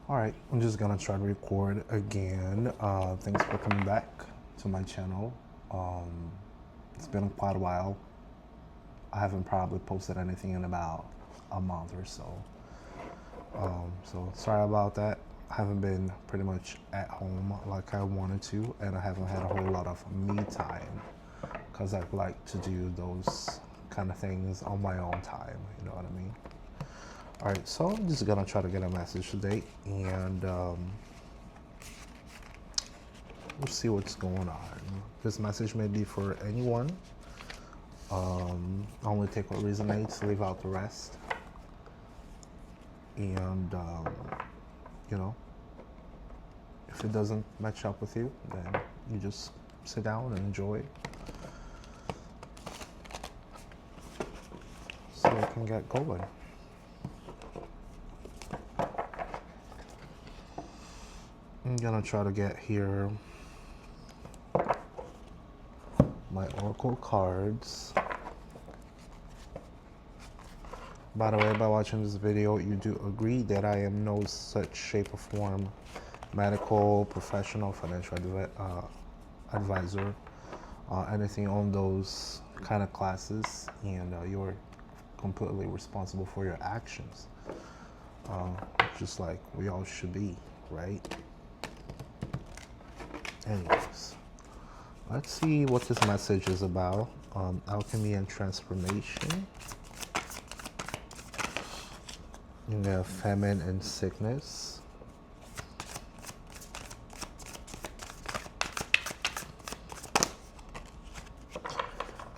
All right, I'm just gonna try to record again. Thanks for coming back to my channel. Um, it's been quite a while. I haven't probably posted anything in about a month or so. So sorry about that. I haven't been pretty much at home like I wanted to, and I haven't had a whole lot of me time because I like to do those kind of things on my own time. You know what I mean? All right, so I'm just gonna try to get a message today, and we'll see what's going on. This message may be for anyone. Only take what resonates, leave out the rest. And, you know, if it doesn't match up with you, then you just sit down and enjoy it. So we can get going. I'm gonna try to get here my oracle cards. By the way, by watching this video, you do agree that I am no such shape or form medical, professional, financial advisor, anything on those kind of classes, and you're completely responsible for your actions, just like we all should be, right? Anyways, let's see what this message is about. Alchemy and transformation. You have famine and sickness.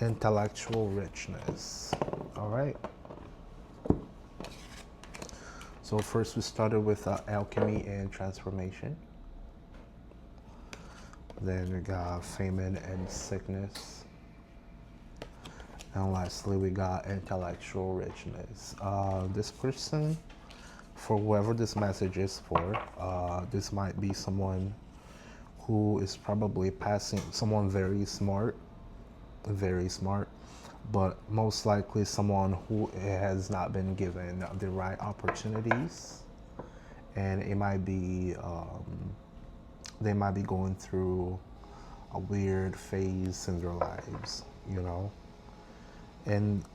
Intellectual richness. All right. So first we started with alchemy and transformation. Then we got famine and sickness. And lastly, we got intellectual richness. This person, for whoever this message is for, this might be someone who is probably passing, someone very smart, but most likely someone who has not been given the right opportunities. And it might be, they might be going through a weird phase in their lives, you know? And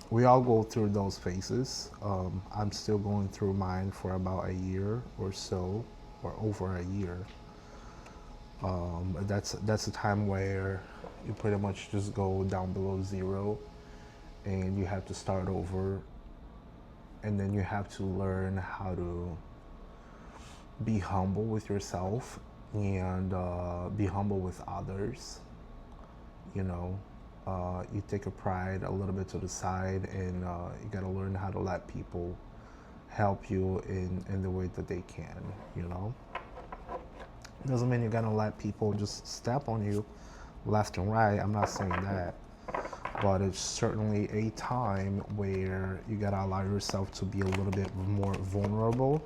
we all go through those phases. I'm still going through mine for about a year or so, or over a year. That's a time where you pretty much just go down below zero, and you have to start over, and then you have to learn how to be humble with yourself and be humble with others. You know, you take a pride a little bit to the side, and you got to learn how to let people help you in the way that they can, you know. Doesn't mean you're gonna let people just step on you left and right. I'm not saying that, but it's certainly a time where you gotta allow yourself to be a little bit more vulnerable,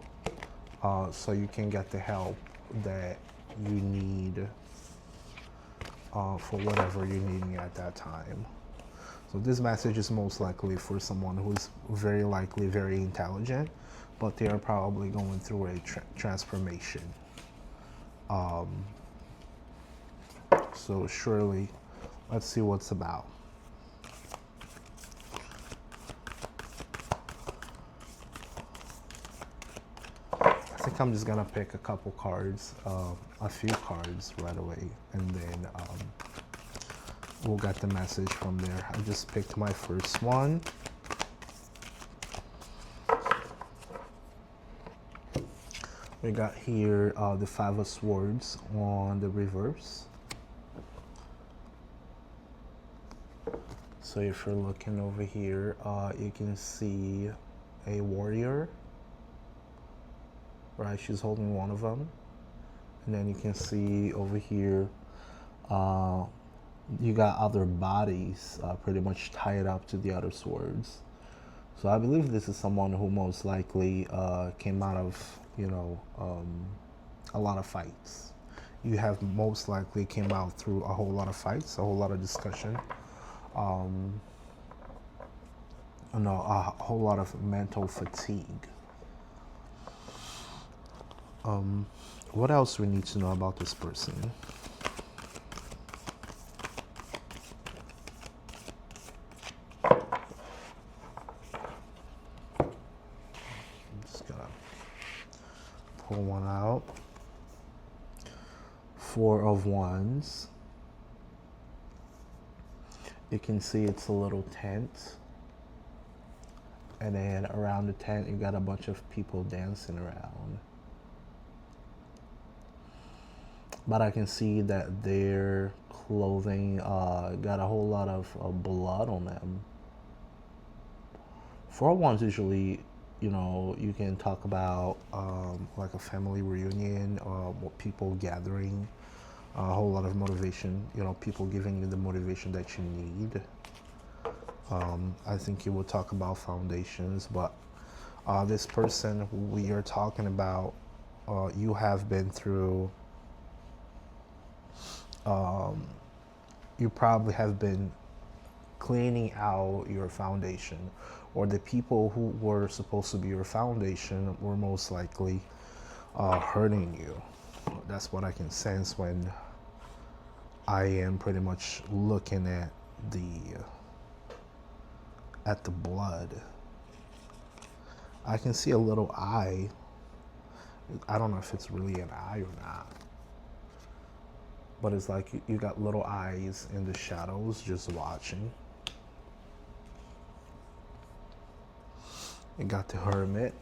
so you can get the help that you need for whatever you're needing at that time. So this message is most likely for someone who's very likely very intelligent, but they are probably going through a transformation. So surely, let's see what's about. I think I'm just gonna pick a couple cards, a few cards right away, and then we'll get the message from there. I just picked my first one. We got here the Five of Swords on the reverse. So if you're looking over here, you can see a warrior, right? She's holding one of them. And then you can see over here, you got other bodies pretty much tied up to the other swords. So I believe this is someone who most likely came out of, you know, a lot of fights. You have most likely came out through a whole lot of fights, a whole lot of discussion, a whole lot of mental fatigue. What else we need to know about this person? I'm just gonna pull one out. Four of Wands. You can see it's a little tent. And then around the tent, you got a bunch of people dancing around. But I can see that their clothing got a whole lot of blood on them. For Wands, usually, you can talk about like a family reunion, people gathering, a whole lot of motivation, people giving you the motivation that you need. I think you will talk about foundations, but this person who we are talking about, you have been through, you probably have been cleaning out your foundation, or the people who were supposed to be your foundation were most likely hurting you. That's what I can sense when I am pretty much looking at the blood. I can see a little eye. I don't know if it's really an eye or not, but it's like you got little eyes in the shadows just watching. You got the Hermit.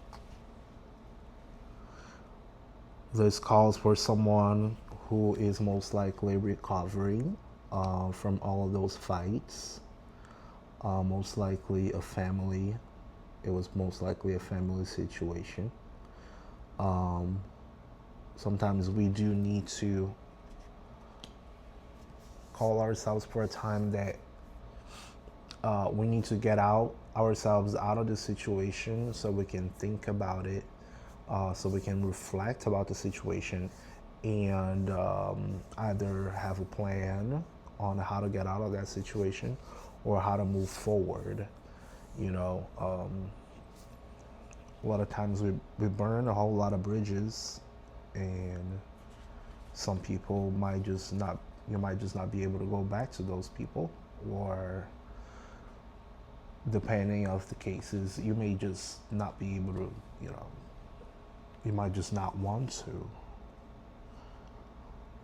This calls for someone who is most likely recovering from all of those fights. Most likely a family. It was most likely a family situation. Sometimes we do need to call ourselves for a time that we need to get ourselves out of the situation so we can think about it, so we can reflect about the situation, and either have a plan on how to get out of that situation or how to move forward. A lot of times we burn a whole lot of bridges, and some people you might just not be able to go back to those people, or depending of the cases, you may just not be able to, you might just not want to.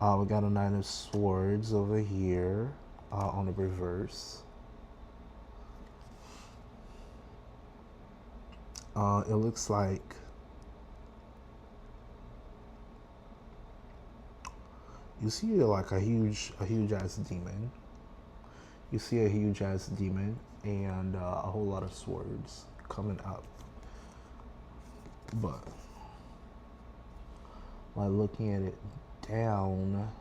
We got a Nine of Swords over here on the reverse. It looks like you see like a huge ass demon. You see a huge ass demon and a whole lot of swords coming up. But by looking at it down,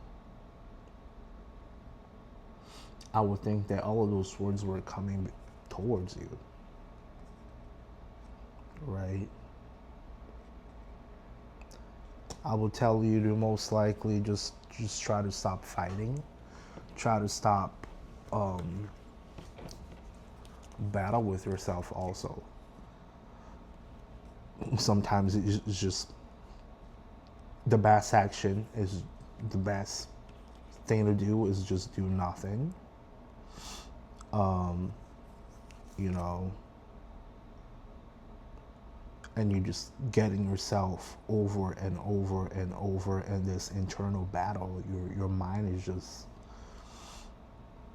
I would think that all of those swords were coming towards you, right? I would tell you to most likely just try to stop fighting, try to stop battle with yourself also. Sometimes it's just the best action is the best thing to do is just do nothing. And you're just getting yourself over and over and over in this internal battle. Your mind is just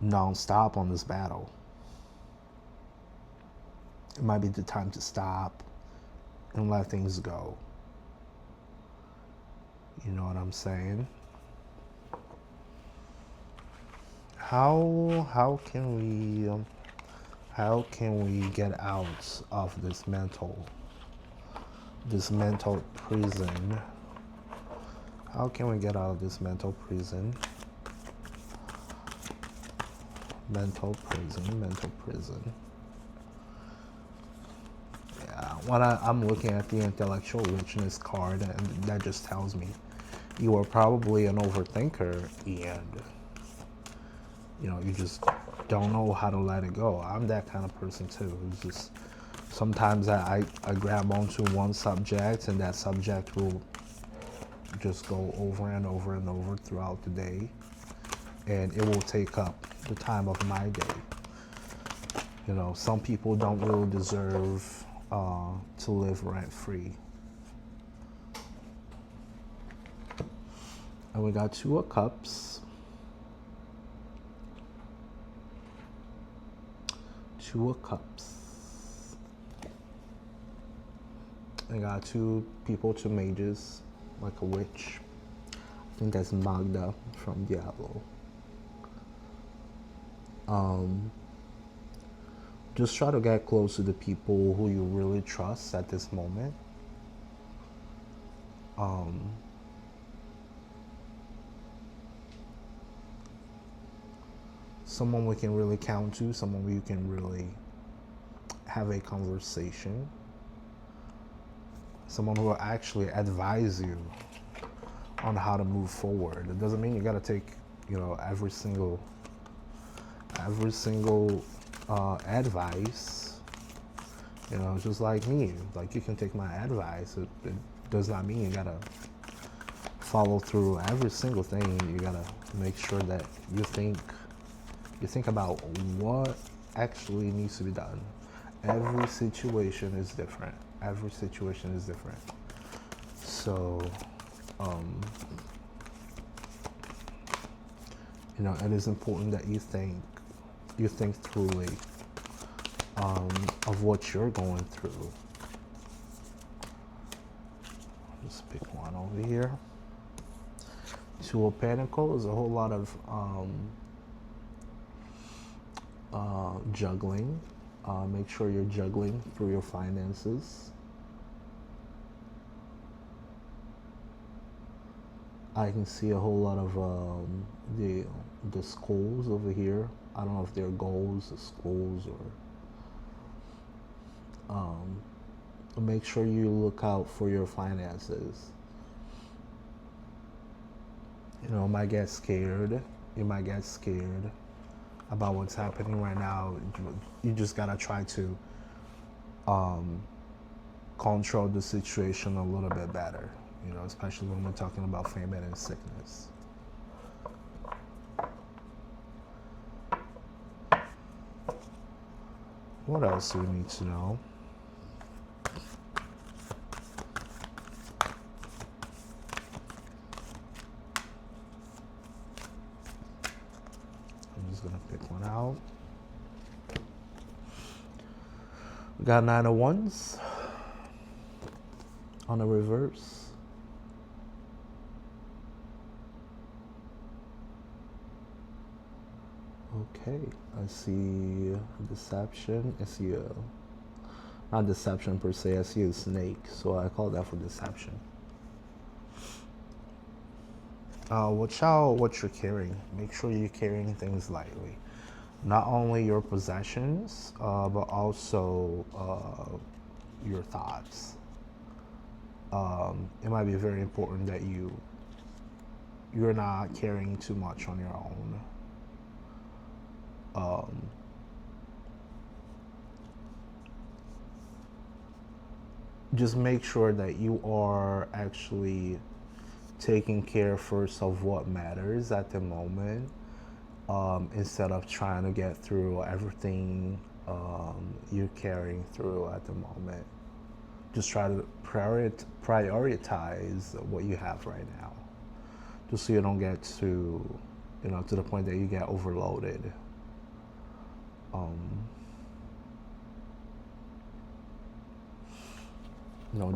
non-stop on this battle. It might be the time to stop and let things go. You know what I'm saying? How can we get out of this mental prison? How can we get out of this mental prison? Mental prison. Yeah, when I'm looking at the intellectual richness card, and that just tells me you are probably an overthinker, and you just don't know how to let it go. I'm that kind of person too. It's just sometimes I grab onto one subject, and that subject will just go over and over and over throughout the day, and it will take up the time of my day. You know, some people don't really deserve to live rent free. And we got 2 of Cups. 2 of Cups. I got 2 people, 2 mages, like a witch. I think that's Magda from Diablo. Just try to get close to the people who you really trust at this moment. Someone we can really count to, someone we can really have a conversation, someone who will actually advise you on how to move forward. It doesn't mean you got to take, you know, every single advice. You know, just like me, like you can take my advice. It does not mean you gotta follow through every single thing. You gotta make sure that you think about what actually needs to be done. Every situation is different. So, you know, it is important that you think truly of what you're going through. Just pick one over here. 2 of Pentacles, a whole lot of juggling. Make sure you're juggling through your finances. I can see a whole lot of the schools over here. I don't know if they're goals, the schools, or make sure you look out for your finances. You know, you might get scared about what's happening right now. You just gotta try to control the situation a little bit better. You know, especially when we're talking about famine and sickness. What else do we need to know? I'm just gonna pick one out. We got 9 of Wands on the reverse. Okay, I see deception. I see not deception per se, I see a snake, so I call that for deception. Watch out what you're carrying. Make sure you're carrying things lightly. Not only your possessions, but also your thoughts. It might be very important that you're not carrying too much on your own. Just make sure that you are actually taking care first of what matters at the moment, instead of trying to get through everything you're carrying through at the moment. Just try to prioritize what you have right now, just so you don't get to the point that you get overloaded.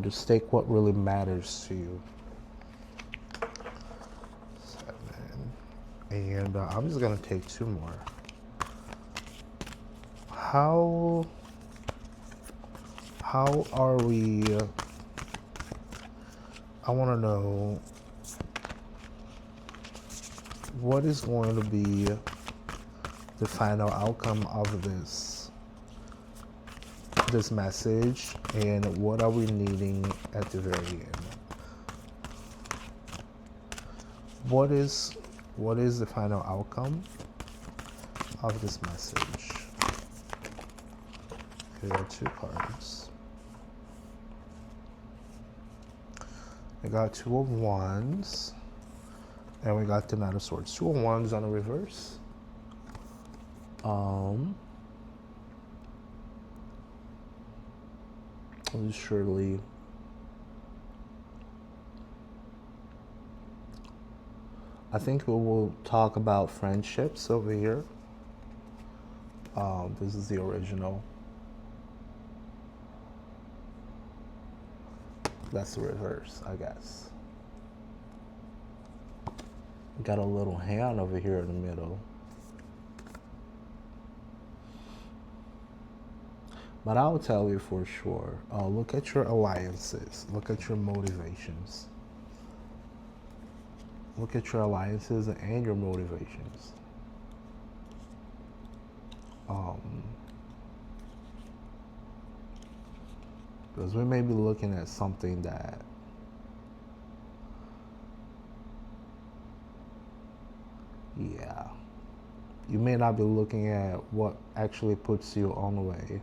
Just take what really matters to you. 7. And I'm just gonna take 2 more. How are we? I want to know what is going to be the final outcome of this message, and what are we needing at the very end? What is the final outcome of this message? Here are 2 cards. We got two of wands, and we got the Knight of Swords. Two of wands on the reverse. Surely I think we will talk about friendships over here. This is the original. That's the reverse, I guess. Got a little hand over here in the middle. But I'll tell you for sure, look at your alliances. Look at your motivations. Look at your alliances and your motivations. Because we may be looking at something that you may not be looking at what actually puts you on the way.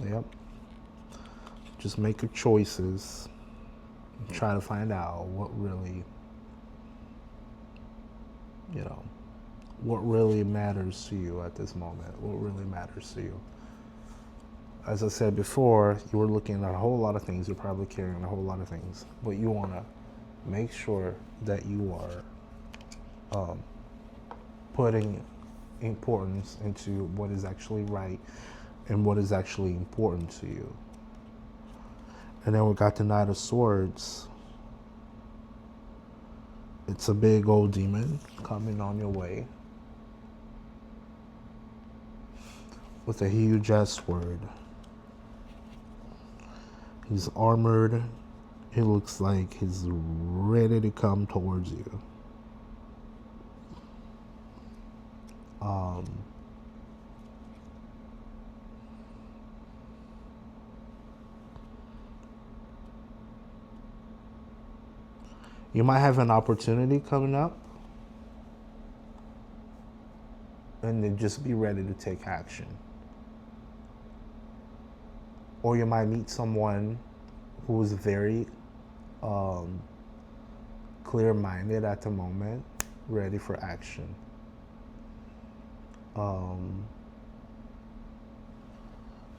Yep. Just make your choices. Try to find out what really, what really matters to you at this moment. What really matters to you. As I said before, you were looking at a whole lot of things. You're probably carrying a whole lot of things. But you want to make sure that you are putting importance into what is actually right and what is actually important to you. And then we got the Knight of Swords. It's a big old demon coming on your way with a huge ass sword. He's armored. He looks like he's ready to come towards you. You might have an opportunity coming up, and then just be ready to take action. Or you might meet someone who is very clear-minded at the moment, ready for action.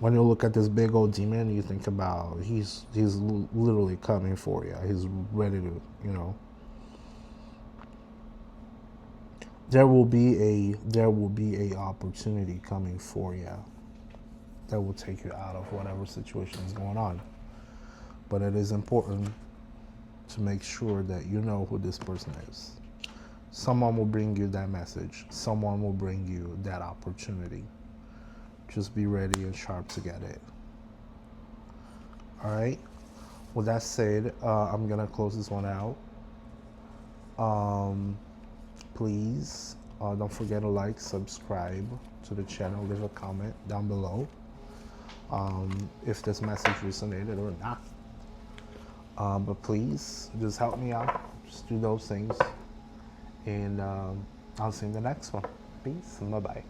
When you look at this big old demon, you think about he's literally coming for you. He's ready to, There will be a opportunity coming for you that will take you out of whatever situation is going on. But it is important to make sure that you know who this person is. Someone will bring you that message. Someone will bring you that opportunity. Just be ready and sharp to get it. All right. With that said, I'm gonna close this one out. Please don't forget to like, subscribe to the channel, leave a comment down below if this message resonated or not. But please just help me out. Just do those things, and I'll see you in the next one. Peace and bye-bye.